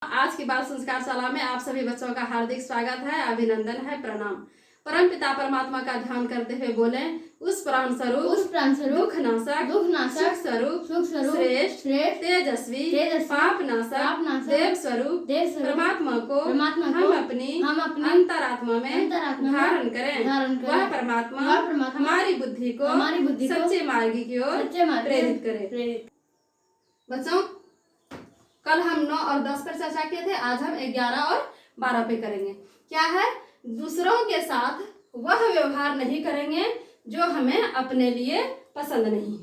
आज की बाल संस्कार शाला में आप सभी बच्चों का हार्दिक स्वागत है, अभिनंदन है, प्रणाम। परम पिता परमात्मा का ध्यान करते हुए बोले, उस प्राण स्वरूप दुख नाशक सुख स्वरूप श्रेष्ठ तेजस्वी पाप नाशक देव स्वरूप परमात्मा को हम अपनी अंतरात्मा में धारण करें। वह परमात्मा हमारी बुद्धि को सच्चे मार्ग की ओर प्रेरित करे। बच्चों, कल हम 9 और 10 पर चर्चा किए थे। आज हम 11 और 12 पे करेंगे। क्या है? दूसरों के साथ वह व्यवहार नहीं करेंगे जो हमें अपने लिए पसंद नहीं।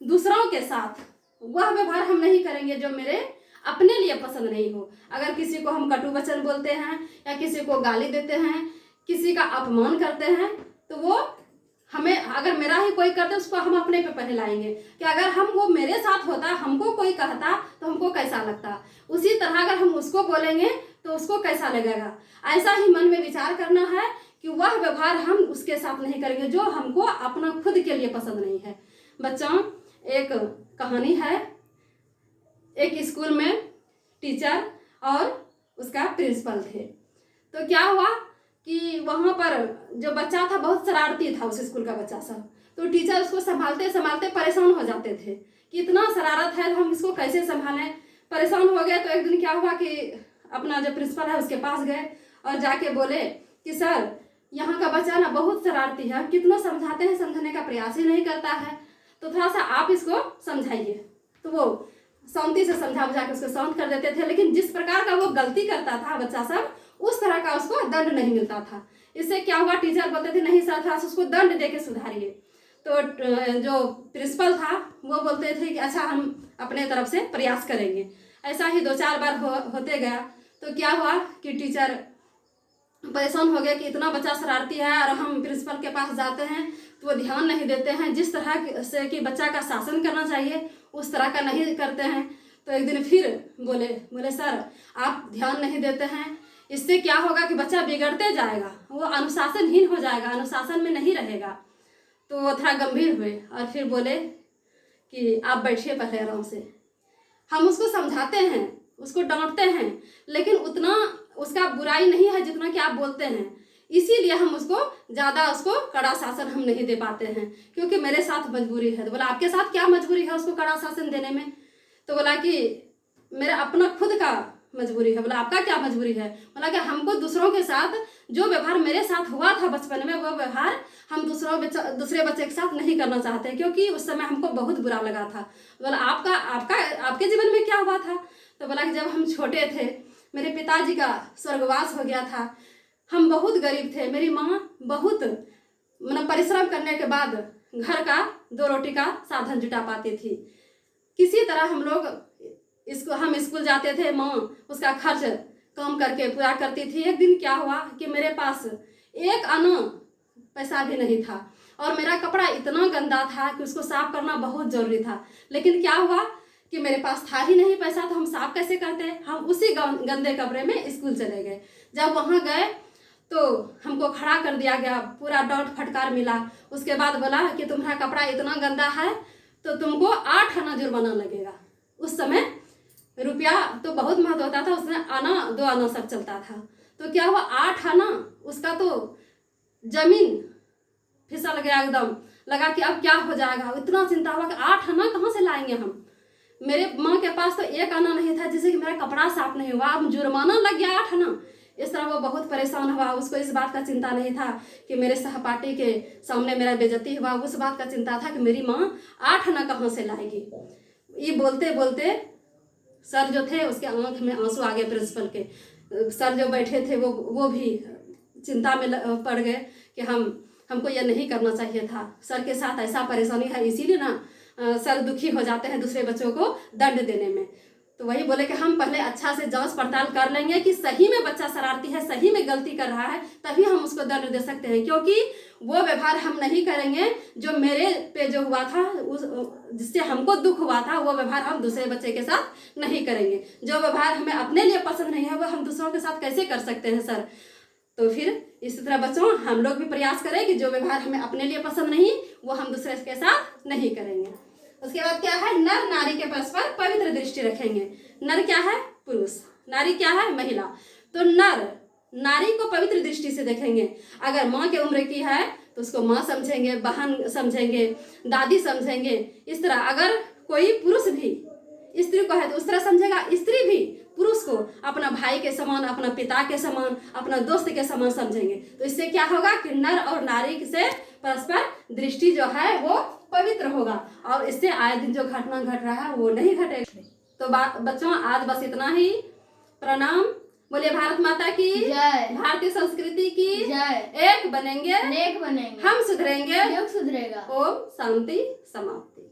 दूसरों के साथ वह व्यवहार हम नहीं करेंगे जो मेरे अपने लिए पसंद नहीं हो। अगर किसी को हम कटु वचन बोलते हैं या किसी को गाली देते हैं, किसी का अपमान करते हैं, तो वो हमें, अगर मेरा ही कोई करते उसको हम अपने पे पहले लाएंगे कि अगर हम वो मेरे साथ होता, हमको कोई कहता तो हमको कैसा लगता। उसी तरह अगर हम उसको बोलेंगे तो उसको कैसा लगेगा। ऐसा ही मन में विचार करना है कि वह व्यवहार हम उसके साथ नहीं करेंगे जो हमको अपना खुद के लिए पसंद नहीं है। बच्चों, एक कहानी है। एक स्कूल में टीचर और उसका प्रिंसिपल थे। तो क्या हुआ कि वहाँ पर जो बच्चा था बहुत शरारती था, उस स्कूल का बच्चा सब। तो टीचर उसको संभालते संभालते परेशान हो जाते थे कि इतना शरारत है, हम इसको कैसे संभालें। परेशान हो गए तो एक दिन क्या हुआ कि अपना जो प्रिंसिपल है उसके पास गए और जाके बोले कि सर, यहाँ का बच्चा ना बहुत शरारती है, कितना समझाते हैं, समझाने का प्रयास ही नहीं करता है, तो थोड़ा सा आप इसको समझाइए। तो वो शांति से समझा बुझा के उसको शांत कर देते थे। लेकिन जिस प्रकार का वो गलती करता था बच्चा सब, उस तरह का उसको दंड नहीं मिलता था। इससे क्या हुआ, टीचर बोलते थे नहीं सर, थोड़ा उसको दंड दे के सुधारिए। तो जो प्रिंसिपल था वो बोलते थे कि अच्छा, हम अपने तरफ से प्रयास करेंगे। ऐसा ही 2-4 बार होते गया। तो क्या हुआ कि टीचर परेशान हो गया कि इतना बच्चा शरारती है और हम प्रिंसिपल के पास जाते हैं तो वो ध्यान नहीं देते हैं। जिस तरह से कि बच्चा का शासन करना चाहिए उस तरह का नहीं करते हैं। तो एक दिन फिर बोले सर, आप ध्यान नहीं देते हैं, इससे क्या होगा कि बच्चा बिगड़ते जाएगा, वो अनुशासनहीन हो जाएगा, अनुशासन में नहीं रहेगा। तो वो थोड़ा गंभीर हुए और फिर बोले कि आप बैठिए पहले आराम से। हम उसको समझाते हैं, उसको डांटते हैं, लेकिन उतना उसका बुराई नहीं है जितना कि आप बोलते हैं। इसीलिए हम उसको ज़्यादा कड़ा शासन हम नहीं दे पाते हैं, क्योंकि मेरे साथ मजबूरी है। तो बोला आपके साथ क्या मजबूरी है उसको कड़ा शासन देने में? तो बोला कि मेरा अपना खुद का मजबूरी है। बोला आपका क्या मजबूरी है? बोला कि हमको दूसरों के साथ जो व्यवहार मेरे साथ हुआ था बचपन में, वो व्यवहार हम दूसरे बच्चे के साथ नहीं करना चाहते, क्योंकि उस समय हमको बहुत बुरा लगा था। बोला आपके जीवन में क्या हुआ था? तो बोला कि जब हम छोटे थे, मेरे पिताजी का स्वर्गवास हो गया था, हम बहुत गरीब थे। मेरी माँ बहुत परिश्रम करने के बाद घर का 2 रोटी का साधन जुटा पाती थी। किसी तरह हम स्कूल जाते थे, माँ उसका खर्च काम करके पूरा करती थी। एक दिन क्या हुआ कि मेरे पास 1 आना पैसा भी नहीं था और मेरा कपड़ा इतना गंदा था कि उसको साफ करना बहुत ज़रूरी था। लेकिन क्या हुआ कि मेरे पास था ही नहीं पैसा, तो हम साफ कैसे करते? हम उसी गंदे कपड़े में स्कूल चले गए। जब वहाँ गए तो हमको खड़ा कर दिया गया, पूरा डांट फटकार मिला। उसके बाद बोला कि तुम्हारा कपड़ा इतना गंदा है तो तुमको 8 आना जुर्माना लगेगा। उस समय रुपया तो बहुत महत्व होता था, उसमें आना 2 आना सब चलता था। तो क्या हुआ, 8 आना, उसका तो जमीन फिसल गया, एकदम लगा कि अब क्या हो जाएगा। इतना चिंता हुआ कि 8 आना कहाँ से लाएंगे हम। मेरे माँ के पास तो 1 आना नहीं था, जिससे कि मेरा कपड़ा साफ नहीं हुआ, अब जुर्माना लग गया 8 आना। इस तरह वो बहुत परेशान हुआ। उसको इस बात का चिंता नहीं था कि मेरे सहपाठी के सामने मेरा बेइज्जती हुआ, उस बात का चिंता था कि मेरी माँ 8 आना कहाँ से लाएगी। ये बोलते बोलते सर जो थे उसके आंख में आंसू आ गए। प्रिंसिपल के सर जो बैठे थे वो भी चिंता में पड़ गए कि हमको यह नहीं करना चाहिए था। सर के साथ ऐसा परेशानी है, इसीलिए ना सर दुखी हो जाते हैं दूसरे बच्चों को दंड देने में। तो वही बोले कि हम पहले अच्छा से जांच पड़ताल कर लेंगे कि सही में बच्चा शरारती है, सही में गलती कर रहा है, तभी हम उसको दंड दे सकते हैं। क्योंकि वो व्यवहार हम नहीं करेंगे जो मेरे पे जो हुआ था, जिससे हमको दुख हुआ था, वो व्यवहार हम दूसरे बच्चे के साथ नहीं करेंगे। जो व्यवहार हमें अपने लिए पसंद नहीं है वो हम दूसरों के साथ कैसे कर सकते हैं सर? तो फिर इसी तरह बच्चों, हम लोग भी प्रयास करें कि जो व्यवहार हमें अपने लिए पसंद नहीं वो हम दूसरे के साथ नहीं करेंगे। उसके बाद क्या है, नर नारी के परस्पर पवित्र दृष्टि रखेंगे। नर क्या है? पुरुष। नारी क्या है? महिला। तो नर नारी को पवित्र दृष्टि से देखेंगे। अगर माँ के उम्र की है तो उसको माँ समझेंगे, बहन समझेंगे, दादी समझेंगे। इस तरह अगर कोई पुरुष भी स्त्री को है तो उस तरह समझेगा। स्त्री भी पुरुष को अपना भाई के समान, अपना पिता के समान, अपना दोस्त के समान समझेंगे। तो इससे क्या होगा कि नर और नारी से परस्पर दृष्टि जो है वो पवित्र होगा और इससे आए दिन जो घटना घट रहा है वो नहीं घटेगा। तो बच्चों आज बस इतना ही। प्रणाम। बोलिए भारत माता की जय। भारतीय संस्कृति की जय। एक बनेंगे नेक बनेंगे, हम सुधरेंगे, युग सुधरेगा। ओम शांति समाप्ति।